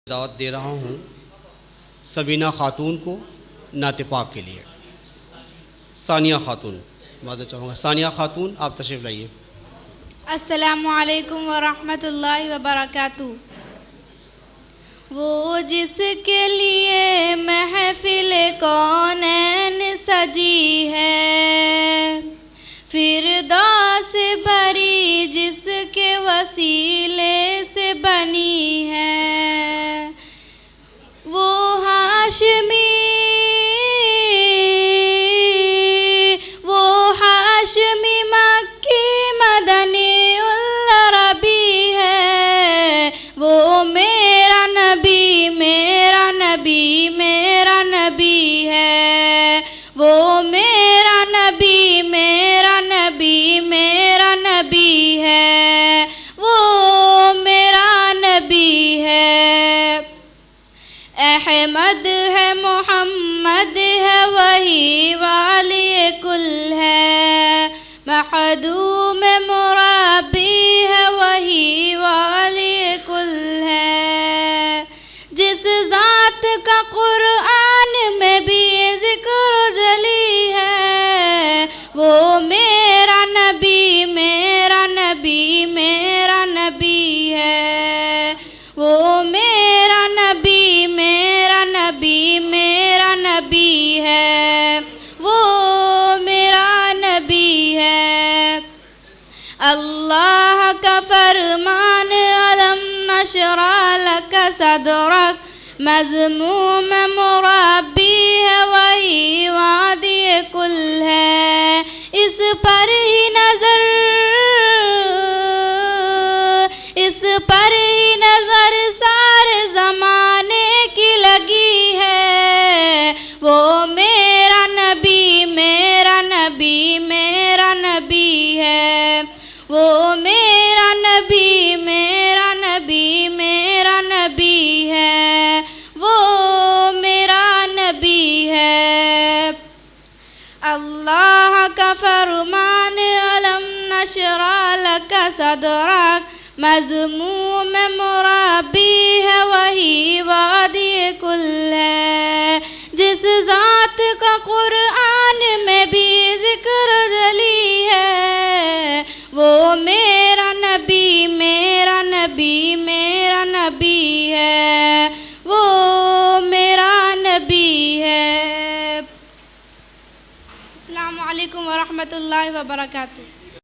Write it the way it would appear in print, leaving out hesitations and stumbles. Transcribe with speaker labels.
Speaker 1: دعوت دے رہا ہوں سبینہ خاتون کو نعت پاک کے لیے۔ ثانیہ خاتون، معذرت چاہوں گا، ثانیہ خاتون آپ تشریف لائیے۔
Speaker 2: السلام علیکم ورحمۃ اللہ وبرکاتہ۔ وہ جس کے لیے محفل کونین سجی ہے، فردوس بری جس کے وسیلے سے بنی ہے، وہ ہاشمی مکی مدنی العربی ہے، وہ میرا نبی میرا نبی میرا نبی ہے، وہ میرا نبی میرا نبی میرا نبی ہے، وہ میرا نبی ہے۔ احمد ہے محمد ہے وہی والی کل ہے، مخدوم مربی ہے وہی والی کل ہے، جس ذات کا قرآن میں بھی ذکر جلی ہے، وہ میرا نبی میرا نبی میرا نبی ہے، وہ میرا نبی میرا نبی میرا نبی ہے، وہ میرا نبی ہے۔ اللہ کا فرمان علم نشرح لک صدرک، مضموم مربی ہے وہی وادی کل ہے، اس پر ہی نظر سارے زمانے کی لگی ہے، وہ میرا نبی میرا نبی میرا نبی ہے، وہ میرا نبی میرا نبی میرا نبی ہے، وہ میرا نبی ہے۔ اللہ کا فرمان علم نشرح لک صدرک، مضموم مربی ہے وہی وادی کل ہے، جس ذات کا قرآن میں بھی ذکر جلی ہے، وہ میرا نبی میرا نبی میرا نبی ہے، وہ میرا نبی ہے۔ السلام علیکم ورحمۃ اللہ وبرکاتہ۔